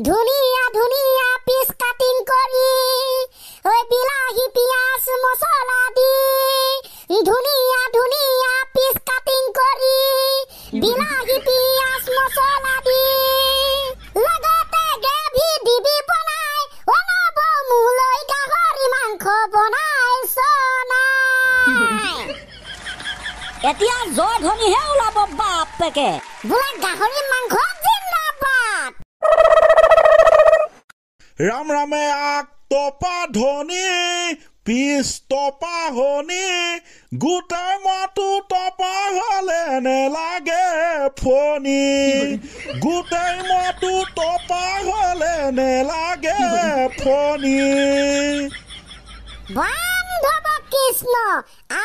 ধুনিয়া ধুনিয়া piece cutting কৰি ঐ বিলাহী পিয়াজ মছলা দি ধুনিয়া ধুনিয়া পিস কাটিং কৰি বিলাহী পিয়াজ মছলা দি লগতে গ্ৰেভি দিবি বনাই ওলাব মোলৈ গাহৰি মাংস বনাইছ নাই এতিয়া জয় ধনীহে ওলাব বাপেকে বোলে গাহৰি মাংস জিন্দাবাদ ৰাম ৰামে আক তপা ধনী পিছ তপা হনী গোটাই মাতো তপা হলে নেলাগে ফণী গোটাই মাতো তপা হলে নেলাগে ফণী বান্ধৱ কৃষ্ণ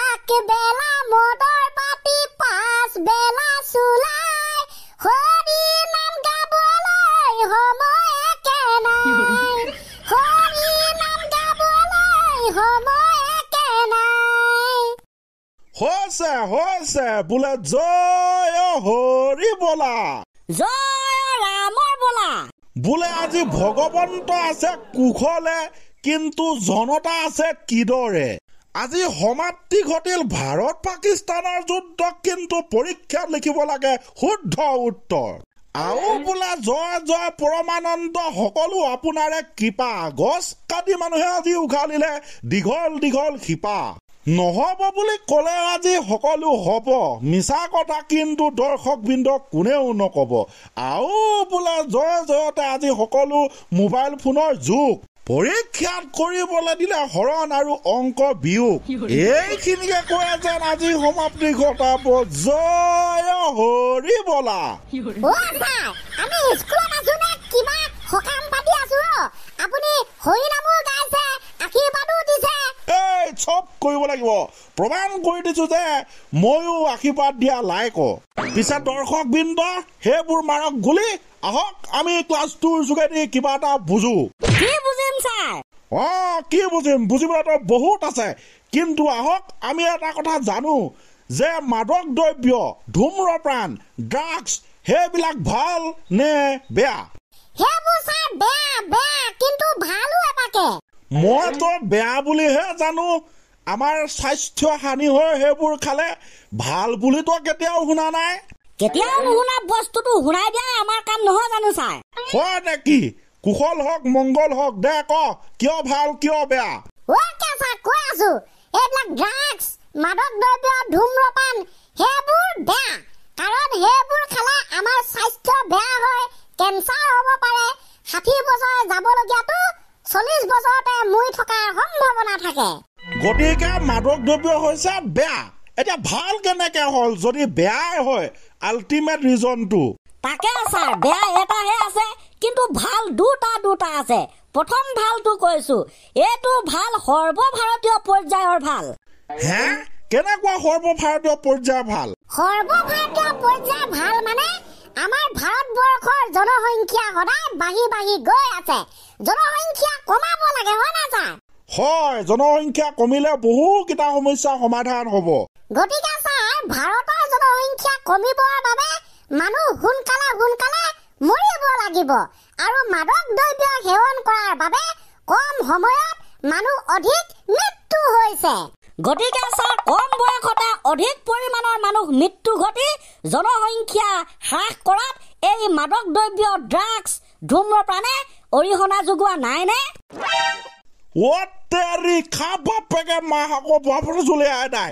আগবেলা মদৰ পাতি পাছবেলা চুলাই হৰি নাম গাবলৈ সময় একে নাই হৰি নাম গাবলৈ সময় একে নাই হৈছে বোলে জয় হৰি বলা জয় ৰামৰ বলা বোলে আজি ভগৱন্ত আছে কুশলে কিন্তু জনতা আছে কিদৰে আজি সমাপ্তি ঘটিল ভাৰত পাকিস্তানৰ যুদ্ধ কিন্তু পৰীক্ষাত লিখিব লাগে শুদ্ধ উত্তৰ আৰু বোলে জয় জয় পৰমানন্দ সকলো আপোনাৰে কৃপা গছ কাটি মানুহে আজি উঘালিলে দীঘল দীঘল শিপা নহব বুলি ক'লে আজি সকলো হ'ব মিছা কথা কিন্তু দৰ্শকবৃন্দ কোনেও নক'ব আৰু বোলে জয় জয়তে আজি সকলো মোবাইল ফোনৰ যুগ পৰীক্ষাত কৰিবলৈ দিলে হৰণ আৰু অংক বিয়োগ এইখিনিকে কৈ যেন আজি সমাপ্তি ঘটাব জয় হৰি বলা আমি স্কুলত আছো নে কিবা সকাম পাতি আছো আপুনি হৰি নামো গাইছে আশীৰ্বাদো দিছে এই চব কৰিব লাগিব প্ৰমাণ কৰি দিছো যে ময়ো আশীৰ্বাদ দিয়া লাইক পিছে দৰ্শকবৃন্দ সেইবোৰ মাৰক গুলি আহক আমি ক্লাছ 2 যোগেদি কিবা এটা বুজো কি বুজিম ছাৰ কি বুজিম বুজিবলৈতো বহুত আছে কিন্তু আহক আমি এটা কথা জানো যে মাদক দ্ৰব্য ধূম্ৰপান ড্ৰাগছ সেইবিলাক ভাল নে বেয়া সেইবোৰ ছাৰ বেয়া কিন্তু ভালো এটাকে মইতো বেয়া বুলিহে জানো আমাৰ স্বাস্থ্য হানি হয় সেইবোৰ খালে ভাল বুলিতো কেতিয়াও শুনা নাই কেতিয়াও নুশুনা বস্তুটো শুনাই দিয়া আমাৰ কাম নহয় জানো ছাৰ হয় নেকি কুশল হওক মংগল হওক দে ক কিয় ভাল কিয় বেয়া ছাৰ কৈ আছো এইবিলাক ড্ৰাগছ মাদক দ্ৰব্য ধূম্ৰপান সেইবোৰ বেয়া কাৰণ সেইবোৰ খালে আমাৰ স্বাস্থ্য বেয়া হয় কেঞ্চাৰ হ'ব পাৰে 60 বছৰ যাবলগীয়াটো 40 বছৰতে মৰি থকাৰ সম্ভাৱনা থাকে গতিকে মাদক দ্ৰব্য হৈছে বেয়া এতিয়া ভাল কেনেকে হ'ল যদি বেয়াই হয় আল্টিমেট ৰিজনটো তাকে ছাৰ বেয়া এটাহে আছে কিন্তু ভাল দুটা আছে প্ৰথম ভালটো কৈছো এইটো ভাল সৰ্বভাৰতীয় পৰ্যায়ৰ ভাল হে কেনেকুৱা সৰ্বভাৰতীয় পৰ্যায় ভাল সৰ্বভাৰতীয় পৰ্যায় ভাল মানে আমাৰ ভাৰতবৰ্ষৰ জনসংখ্যা সদায় বাঢ়ি গৈ আছে জনসংখ্যা কমাব লাগে হয় না ছাৰ হয় জনসংখ্যা কমিলে বহুকেইটা সমস্যা সমাধান হ'ব গতিকে ছাৰ ভাৰতৰ জনসংখ্যা কমিবৰ বাবে মানুহ সোনকালে মৰিব লাগিব আৰু মাদক দ্ৰব্য সেৱন কৰাৰ বাবে কম সময়ত মানুহ অধিক মৃত্যু হৈছে গতিকে ছাৰ কম বয়সতে অধিক পৰিমাণৰ মানুহ মৃত্যু ঘটি জনসংখ্যা হ্ৰাস কৰাত এই মাদক দ্ৰব্য ড্ৰাগছ ধূম্ৰপানে অৰিহণা যোগোৱা নাইনে তেৰি খা বাপেকে মাহাকো বাপৰে চলি আহে নাই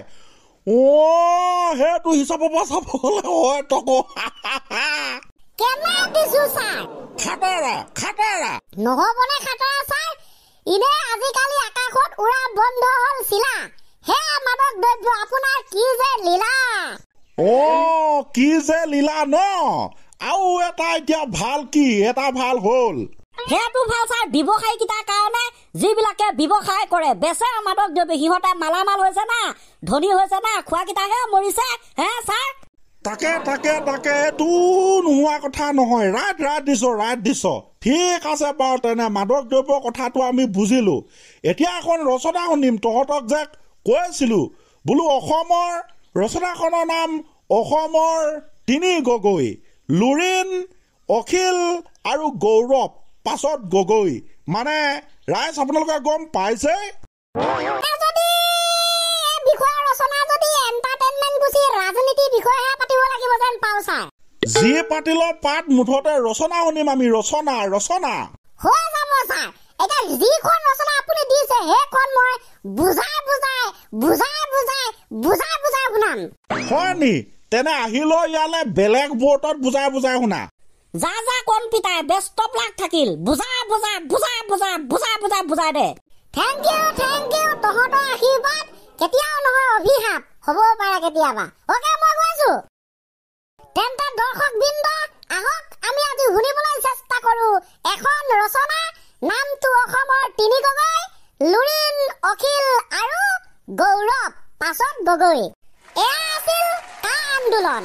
সেইটো হিচাপৰ পৰা চাব গ'লে হয় তকো কেনে দিছো ছাৰ খাটাৰা নহবনে খাটাৰা ছাৰ ইনে আজিকালি আকাশত উৰা বন্ধ হ'ল চিলা হে মাদক দ্ৰব্য আপোনাৰ কি যে লীলা কি যে লীলা ন আৰু এটা এতিয়া ভাল কি এটা ভাল হ'ল সেইটো ভাল ছাৰ ব্যৱসায়ী কেইটাৰ কাৰণে যিবিলাকে ব্যৱসায় কৰে বেচে মাদক দ্ৰব্য সিহঁতে মালামাল হৈছে না ধনী হৈছে না খোৱাকেইটাহে মৰিছে হে ছাৰ তাকে এইটো নোহোৱা কথা নহয় ৰাইট দিছ ঠিক আছে বাৰু তেনে মাদক দ্ৰব্যৰ কথাটো আমি বুজিলো এতিয়া এখন ৰচনা শুনিম তহঁতক যে কৈছিলো বোলো অসমৰ ৰচনাখনৰ নাম অসমৰ তিনি গগৈ লুৰিণ অখিল আৰু গৌৰৱ পাছত গগৈ মানে ৰাইজ আপোনালোকে গম পাইছে যদি এই বিষয় ৰচনা যদি এন্টাৰটেইনমেন্ট বুজি ৰাজনীতি বিষয়হে পাতিব লাগিব যেন পাও ছাৰ যি পাতিলো পাত মুঠতে ৰচনা শুনিম আমি ৰচনা ৰচনা হৈ যাব ছাৰ এটা যিখন ৰচনা আপুনি দিছে সেইখন মই বুজাই শুনাম হয় নি তেনে আহিলো ইয়ালে বেলেগ বৰ্ডত বুজাই শুনা যা কণ পিতাই ব্যস্ত প্লাক থাকিল বুজাই দে থেংক ইউ তহঁতৰ আশীৰ্বাদ কেতিয়াও নহয় অভিশাপ হ'ব পাৰে কেতিয়াবা ওকে মই গৈছো তেন্তে দৰ্শক বৃন্দ আহক আমি আজি শুনিবলৈ চেষ্টা কৰো এখন ৰচনা নামটো অসমৰ তিনি গগৈ লুৰিণ অখিল আৰু গৌৰৱ পাছত গগৈ এয়া আছিল কা আন্দোলন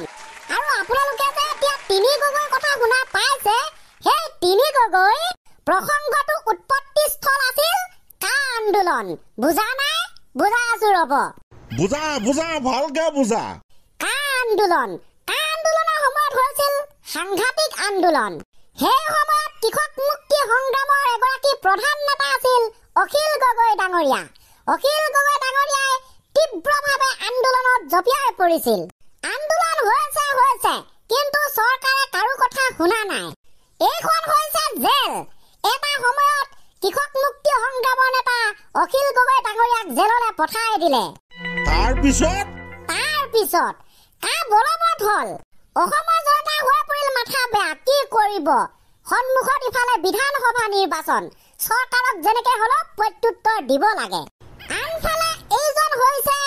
আৰু আপোনালোকে যে এতিয়া তিনি গগৈ কথা শুনা পাইছে সেই তিনি গগৈ প্ৰসংগটো উৎপত্তি স্থল আছিল কা আন্দোলন বুজা নাই বুজা আছো ৰব বুজা ভালকে বুজা কা আন্দোলনৰ সময়ত হৈছিল সাংঘাতিক আন্দোলন সেই সময়ত কৃষক মুক্তি সংগ্ৰামৰ এগৰাকী প্ৰধান নেতা আছিল অখিল গগৈ ডাঙৰীয়াই তীব্ৰভাৱে আন্দোলনত জপিয়াই পৰিছিল আন্দোলন হৈছে কিন্তু চৰকাৰে কাৰো কথা শুনা নাই এইখন হৈছে জেল এটা সময়ত কৃষক মুক্তি সংগ্ৰামৰ নেতা অখিল গগৈ ডাঙৰীয়াক জেললৈ পঠাই দিলে তাৰ পিছত কা বলবৎ হল অসমৰ জনতা হৈ পৰিল মাথা বেয়া কি কৰিব সন্মুখত ইফালে বিধানসভা নিৰ্বাচন চৰকাৰক যেনেকে হলেও প্ৰত্যুত্তৰ দিব লাগে আনফালে এইজন হৈছে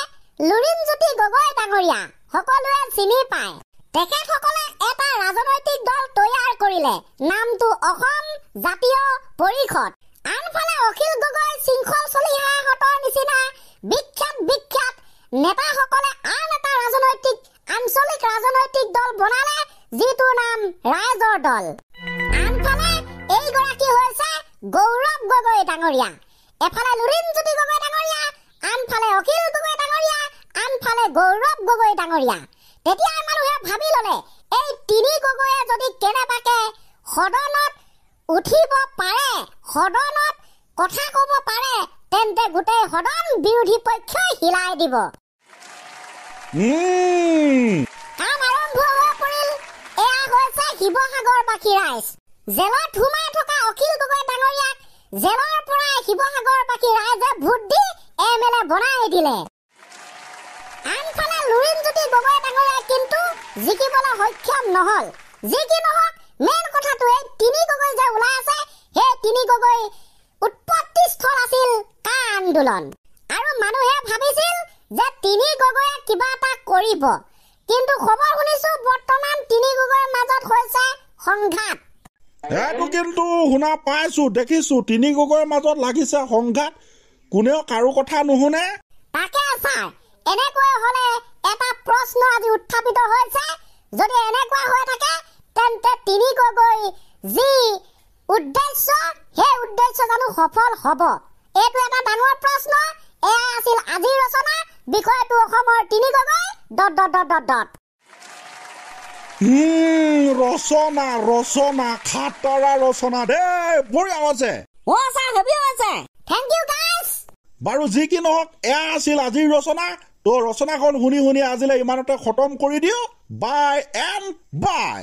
লুৰিণজ্যোতি গগৈ ডাঙৰীয়া সকলোৱে চিনি পায় তেখেতসকলে এটা ৰাজনৈতিক দল তৈয়াৰ কৰিলে নামটো অসম জাতীয় পৰিষদ আনফালে অখিল গগৈ শৃংখল চলিহাহঁতৰ নিচিনা বিখ্যাত নেতাসকলে আন এটা আঞ্চলিক ৰাজনৈতিক দল বনালে যিটোৰ নাম ৰাইজৰ দল আনফালে এইগৰাকী হৈছে গৌৰৱ গগৈ ডাঙৰীয়া এফালে লুৰিণজ্যোতি গগৈ ডাঙৰীয়া আনফালে অখিল গগৈ ডাঙৰীয়া আনফালে গৌৰৱ গগৈ ডাঙৰীয়া তেতিয়া মানুহে ভাবি ললে এই তিনি গগৈয়ে যদি কেনেবাকে সদনত উঠিব পাৰে সদনত কথা ক'ব পাৰে তেন্তে গোটেই সদন বিৰোধী পক্ষই হিলাই দিব কাম আৰম্ভ হৈ পৰিল এয়া হৈছে শিৱসাগৰবাসী ৰাইজ জেলত সোমাই থকা অখিল গগৈ ডাঙৰীয়াক জেলৰ পৰাই শিৱসাগৰবাসী ৰাইজে ভোট দি এমএলএ বনাই দিলে আনফালে লুৰিণজ্যোতি গগৈ ডাঙৰীয়াই কিন্তু জিকিবলৈ সক্ষম নহল যি কি নহওক মেইন কথাটো এই তিনি গগৈ যে ওলাই আছে সেই তিনি গগৈ উৎপত্তি স্থল আছিল কা আন্দোলন আৰু মানুহে ভাবিছিল যে তিনি গগৈয়ে কিবা এটা কৰিব কিন্তু খবৰ শুনিছো বৰ্তমান তিনি গগৈৰ মাজত হৈছে সংঘাত এইটো কিন্তু শুনা পাইছো দেখিছো তিনি গগৈৰ মাজত লাগিছে সংঘাত কোনেও কাৰো কথা নুশুনে তাকে ছাৰ এনেকৈ হলে এটা প্ৰশ্ন আজি উত্থাপিত হৈছে যদি এনেকুৱা হৈ থাকে তেন্তে তিনি গগৈ যি উদ্দেশ্য সেই উদ্দেশ্য জানো সফল হব এইটো এটা ডাঙৰ প্ৰশ্ন এয়া আছিল আজিৰ ৰচনা বিষয়টো অসমৰ তিনি গগৈ ... ৰচনা খাতৰা ৰচনা দেই বঢ়িয়া হৈছে থেংক ইউ গাইজ বাৰু যি কি নহওক এয়া আছিল আজিৰ ৰচনা তো ৰচনাখন শুনি আজিলৈ ইমানতে খতম কৰি দিওঁ বাই এণ্ড বাই